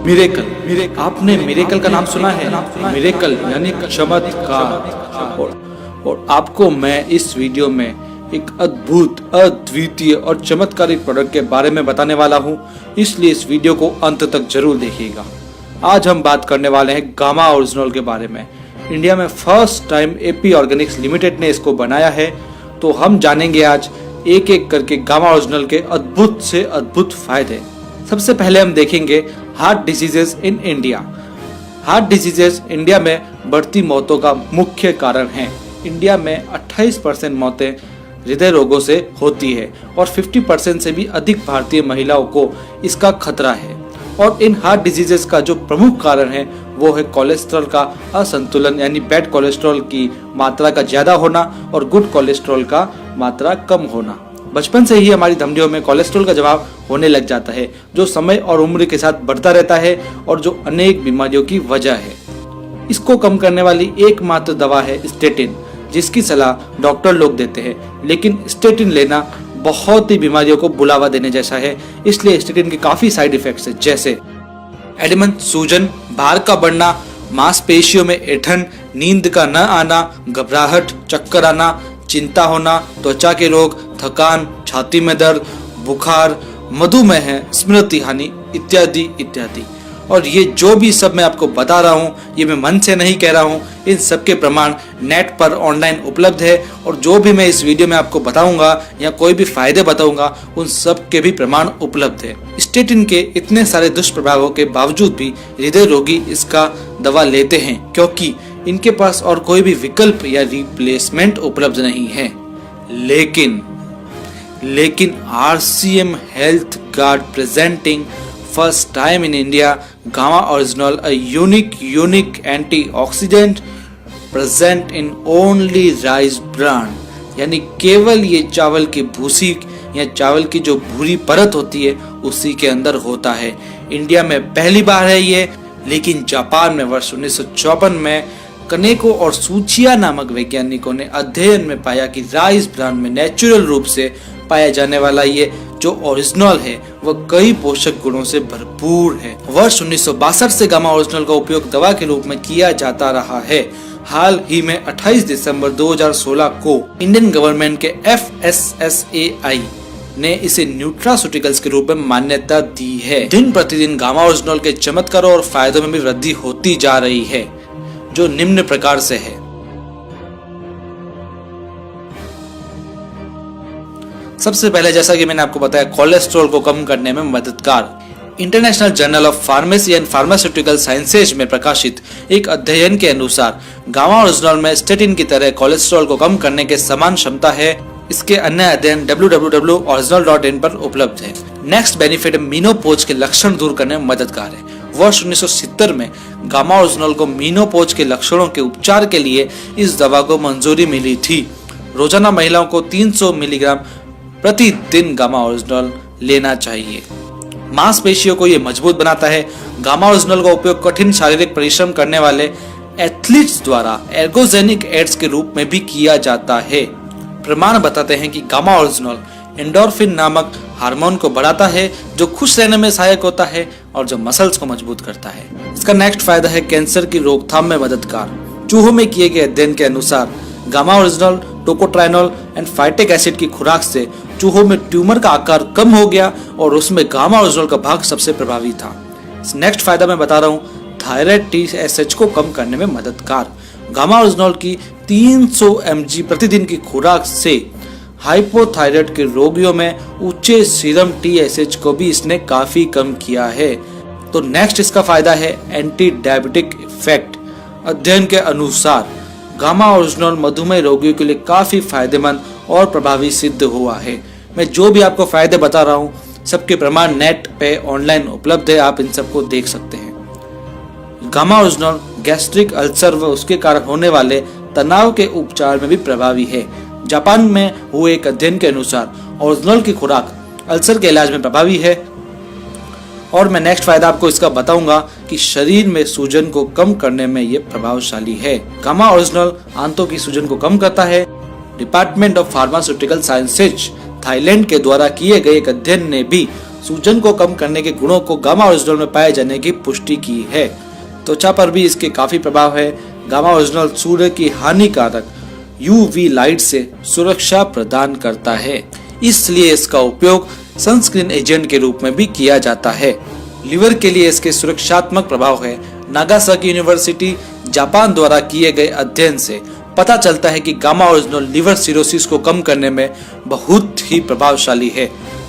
Miracle, आपने miracle का नाम सुना है? मिरेकल यानी चमत्कार। और आपको मैं इस वीडियो में एक अद्भुत, अद्वितीय और चमत्कारिक प्रोडक्ट के बारे में बताने वाला हूं, इसलिए इस वीडियो को अंत तक जरूर देखिएगा। आज हम बात करने वाले हैं गामा ओरिजिनल के बारे में। इंडिया में first time AP Organics limited ने इसको बनाया है, तो हम जानेंगे आज एक एक करके गामा ओरिजिनल के अद्भुत से अद्भुत फायदे। सबसे पहले हम देखेंगे heart diseases in India. Heart diseases India में बढ़ती मौतों का मुख्य कारण है। इंडिया में 28% मौतें हृदय रोगों से होती है और 50% से भी अधिक भारतीय महिलाओं को इसका खतरा है। और इन हार्ट डिजीजेस का जो प्रमुख कारण है वो है कोलेस्ट्रॉल का असंतुलन, यानी बैड कोलेस्ट्रॉल की मात्रा का ज्यादा होना और गुड कोलेस्ट्रॉल का मात्रा कम होना। बचपन से ही हमारी धमनियों में कोलेस्ट्रॉल का जमाव होने लग जाता है, जो समय और उम्र के साथ बढ़ता रहता है और जो अनेक बीमारियों की वजह है। इसको कम करने वाली एकमात्र दवा है स्टेटिन, जिसकी सलाह डॉक्टर लोग देते हैं, लेकिन स्टेटिन लेना बहुत ही बीमारियों को बुलावा देने जैसा है। इसलिए स्टेटिन के काफी साइड इफेक्ट्स हैं, जैसे एडिमन, सूजन, भार का बढ़ना, मांसपेशियों में ऐंठन, नींद का न आना, घबराहट, चक्कर आना, चिंता होना, त्वचा के रोग, थकान, छाती में दर्द, बुखार, मधुमेह, स्मृति हानि इत्यादि इत्यादि। और ये जो भी सब मैं आपको बता रहा हूँ, ये मैं मन से नहीं कह रहा हूँ, इन सब के प्रमाण नेट पर ऑनलाइन उपलब्ध है। और जो भी मैं इस वीडियो में आपको बताऊंगा या कोई भी फायदे बताऊंगा, उन सब के भी प्रमाण उपलब्ध है। स्टेटिन के इतने सारे दुष्प्रभावों के बावजूद भी हृदय रोगी इसका दवा लेते हैं, क्योंकि इनके पास और कोई भी विकल्प या रिप्लेसमेंट उपलब्ध नहीं है। लेकिन RCM health guard presenting first time in India gamma original, a unique antioxidant present in only rice bran, यानी केवल ये चावल की भूसी या चावल की जो भूरी परत होती है उसी के अंदर होता है। इंडिया में पहली बार है ये, लेकिन जापान में वर्ष 1954 में कनेको और सूचिया नामक वैज्ञानिकों ने अध्ययन में पाया कि राइस ब्रान में नेचुरल रूप से पाया जाने वाला ये जो ओरिजिनल है वह कई पोषक गुणों से भरपूर है। वर्ष 1962 से गामा ओरिजिनल का उपयोग दवा के रूप में किया जाता रहा है। हाल ही में 28 दिसंबर 2016 को इंडियन गवर्नमेंट के FSSAI ने इसे न्यूट्रास्यूटिकल्स के रूप में मान्यता दी है। दिन प्रतिदिन गामा ओरिजिनल के चमत्कारों और फायदों में भी वृद्धि होती जा रही है, जो निम्न प्रकार से है। सबसे पहले, जैसा कि मैंने आपको बताया, कोलेस्ट्रॉल को कम करने में मददगार। International journal of pharmacy and pharmaceutical sciences में प्रकाशित एक अध्ययन के अनुसार गामा ओरिजिनल में स्टेटिन की तरह कोलेस्ट्रॉल को कम करने के समान क्षमता है। इसके अन्य अध्ययन www.original.in पर उपलब्ध है। नेक्स्ट बेनिफिट, मीनोपॉज के लक्षण दूर करने में मददगार है। वर्ष 1970 में गामा ओरिजिनल को मीनोपॉज के लक्षणों के उपचार के लिए इस दवा को मंजूरी मिली थी। रोजाना महिलाओं को 300 मिलीग्राम प्रतिदिन गामा ओरिजिनल लेना चाहिए। मांसपेशियों को ये मजबूत बनाता है। गामा ओरिजिनल का उपयोग कठिन शारीरिक परिश्रम करने वाले एथलीट्स द्वारा एर्गोजेनिक एड्स के रूप में भी किया जाता है। प्रमाण बताते हैं कि गामा ओरिजिनल एंडोर्फिन नामक हार्मोन को बढ़ाता है, जो खुश रहने में सहायक होता है और जो मसल्स को मजबूत करता है। इसका नेक्स्ट फायदा है कैंसर की रोकथाम में मददगार। चूहों में किए गए अध्ययन के अनुसार gamma oryzanol, tocotrienol and phytic acid की खुराक से चूहों में ट्यूमर का आकार कम हो गया और उसमें गामा ओरिजिनल का भाग सबसे प्रभावी था। नेक्स्ट फायदा मैं बता रहा हूँ, थायराइड TSH को कम करने में मददगार। गामा ओरिजिनल की 300 mg प्रतिदिन की खुराक से हाइपोथायराइड के रोगियों में ऊंचे सीरम TSH को भी इसने काफी कम किया है। तो नेक्स्ट इसका फायदा है एंटी डायबिटिक इफेक्ट। अध्ययन के अनुसार गामा ओरिजिनल मधुमेह रोगियों के लिए काफी फायदेमंद और प्रभावी सिद्ध हुआ है। मैं जो भी आपको फायदे बता रहा हूँ, सबके प्रमाण नेट पे ऑनलाइन उपलब्ध है, आप इन सबको देख सकते हैं। गामा ओरिजिनल गैस्ट्रिक अल्सर व उसके कारण होने वाले तनाव के उपचार में भी प्रभावी है। जापान में हुए एक अध्ययन के अनुसार ओरिजिनल की खुराक अल्सर के इलाज में प्रभावी है। और मैं नेक्स्ट फायदा आपको इसका बताऊंगा कि शरीर में सूजन को कम करने में ये प्रभावशाली है। गामा ओरिजिनल आंतों की सूजन को कम करता है। Department of pharmaceutical sciences Thailand के द्वारा किए गए एक अध्ययन ने भी सूजन को कम करने के गुणों को गामा ओरिजिनल में पाए जाने की पुष्टि की है। त्वचा पर भी इसके काफी प्रभाव है। गामा ओरिजिनल सूर्य की हानिकारक यूवी लाइट से सुरक्षा प्रदान करता है, इसलिए इसका उपयोग सनस्क्रीन एजेंट के रूप में भी किया जाता है। लिवर के लिए इसके सुरक्षात्मक प्रभाव है। नागासाकी यूनिवर्सिटी जापान द्वारा किए गए अध्ययन से पता चलता है कि गामा ओरिजिनल लिवर सिरोसिस को कम करने में बहुत ही प्रभावशाली है।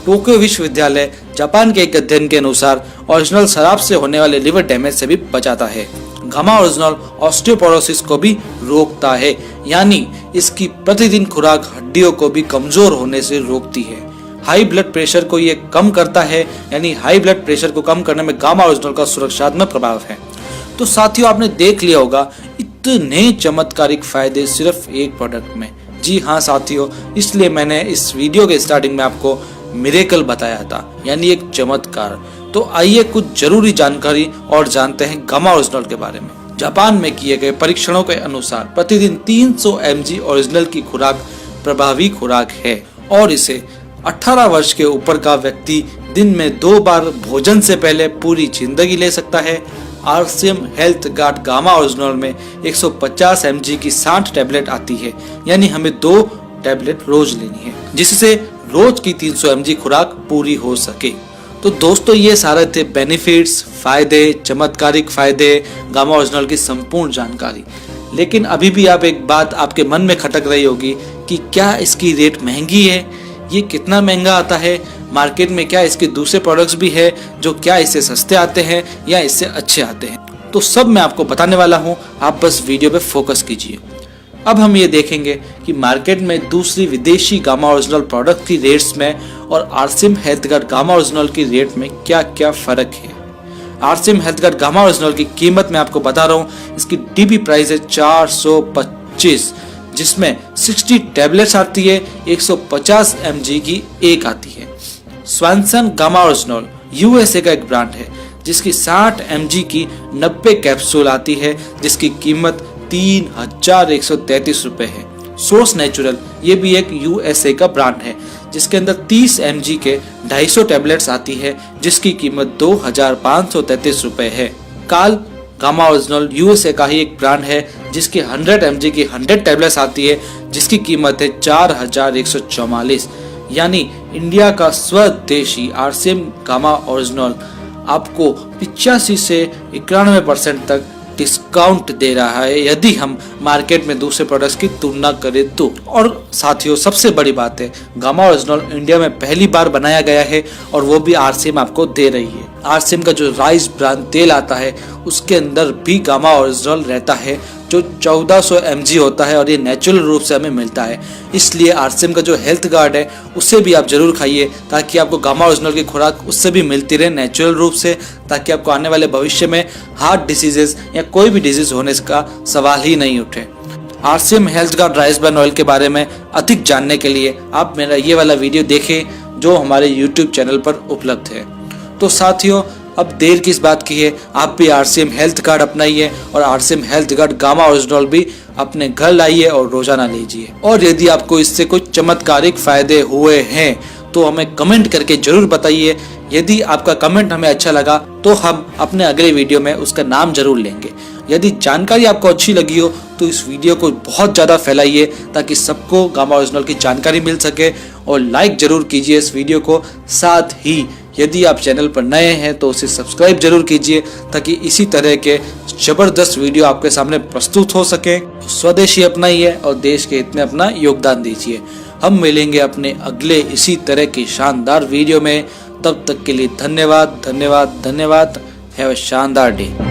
टोक्यो विश्वविद्यालय जापान के एक अध्ययन के अनुसार ओरिजिनल शराब से होने वाले लिवर डैमेज से भी बचाता है। गामा ओरिजिनल ऑस्टियोपोरोसिस को भी रोकता है, यानी इसकी प्रतिदिन खुराक हड्डियों को भी कमजोर होने से रोकती है। हाई ब्लड प्रेशर को ये कम करता है, यानी हाई ब्लड प्रेशर को कम करने में गामा ओरिजिनल का सुरक्षात्मक प्रभाव है। तो साथियों, आपने देख लिया होगा इतने चमत्कारिक फायदे सिर्फ एक प्रोडक्ट में। जी हाँ साथियों, इसलिए मैंने इस वीडियो के स्टार्टिंग में आपको मिरेकल बताया था, यानी एक चमत्कार। तो आइए कुछ जरूरी जानकारी और जानते हैं गामा ओरिजिनल के बारे में। जापान में किए गए परीक्षणों के अनुसार प्रतिदिन 300 mg ओरिजिनल की खुराक प्रभावी खुराक है और इसे 18 वर्ष के ऊपर का व्यक्ति दिन में 2 बार भोजन से पहले पूरी जिंदगी ले सकता है। RCM health guard gamma original में 150 mg की 60 टैबलेट आती है, यानी हमें 2 टैबलेट रोज लेनी है, जिससे रोज की 300 mg खुराक पूरी हो सके। तो दोस्तों, ये सारे थे बेनिफिट्स, फायदे, चमत्कारिक फायदे, गामा ओरिजिनल की संपूर्ण जानकारी। लेकिन अभी भी आप एक बात आपके मन में खटक रही होगी कि क्या इसकी रेट महंगी है? ये कितना महंगा आता है? मार्केट में क्या इसके दूसरे प्रोडक्ट्स भी है जो क्या इससे सस्ते आते हैं या इससे अच्छे आते हैं? तो सब मैं आपको बताने वाला हूँ, आप बस वीडियो पे फोकस कीजिए। अब हम ये देखेंगे कि मार्केट में दूसरी विदेशी गामा ओरिजिनल प्रोडक्ट की रेट्स में और RCM health guard gamma original की रेट में क्या क्या फर्क है। RCM health guard gamma original की कीमत मैं आपको बता रहा हूँ, इसकी डीपी प्राइस है 425, जिसमें 60 टैबलेट्स आती है, 150 mg की एक आती है। स्वानसन गामा ओरिजिनल यूएसए का एक ब्रांड है, जिसकी 60 mg की 90 कैप्सूल आती है, जिसकी कीमत 3133 रुपए है। सोर्स नेचुरल ये भी एक यूएसए का ब्रांड है, जिसके अंदर 30 mg के 250 टैबलेट्स आती है, जिसकी कीमत 2533 रुपए है। काल गामा ओरिजिनल यूएसए का ही एक ब्रांड है, जिसकी 100 mg की 100 टैबलेट्स आती है, जिसकी कीमत है 4144, यानी इंडिया का स्वदेशी आरसीएम गामा ओरिजिनल आपको 85 से 91% तक डिस्काउंट दे रहा है, यदि हम मार्केट में दूसरे प्रोडक्ट्स की तुलना करें तो। और साथियों, सबसे बड़ी बात है, गामा ओरिजिनल इंडिया में पहली बार बनाया गया है और वो भी आरसीएम आपको दे रही है। आरसीएम का जो राइस ब्रांड तेल आता है, उसके अंदर भी गामा ओरिजिनल रहता है, जो 1400 mg होता है और ये नेचुरल रूप से हमें मिलता है। इसलिए आरसीएम का जो हेल्थ गार्ड है, उसे भी आप जरूर खाइए, ताकि आपको गामा ओरिजिनल की खुराक उससे भी मिलती रहे नेचुरल रूप से, ताकि आपको आने वाले भविष्य में हार्ट डिसीजेस या कोई भी डिजीज होने का सवाल ही नहीं उठे। RCM health guard rice brand oil के बारे में अधिक जानने के लिए आप मेरा ये वाला वीडियो देखें, जो हमारे यूट्यूब चैनल पर उपलब्ध है। तो साथियों, अब देर किस बात की है, आप भी आरसीएम हेल्थ कार्ड अपनाइए और RCM health guard gamma original भी अपने घर लाइए और रोजाना लीजिए। और यदि आपको इससे कुछ चमत्कारिक फायदे हुए हैं तो हमें कमेंट करके जरूर बताइए। यदि आपका कमेंट हमें अच्छा लगा तो हम अपने अगले वीडियो में उसका नाम जरूर लेंगे। यदि जानकारी आपको अच्छी लगी हो तो इस वीडियो को बहुत ज़्यादा फैलाइए, ताकि सबको गामा ओरिजिनल की जानकारी मिल सके, और लाइक जरूर कीजिए इस वीडियो को। साथ ही यदि आप चैनल पर नए हैं तो उसे सब्सक्राइब जरूर कीजिए, ताकि इसी तरह के जबरदस्त वीडियो आपके सामने प्रस्तुत हो सके। स्वदेशी अपनाइए और देश के हित में अपना योगदान दीजिए। हम मिलेंगे अपने अगले इसी तरह की शानदार वीडियो में। तब तक के लिए धन्यवाद, धन्यवाद, धन्यवाद। हैव अ शानदार डे।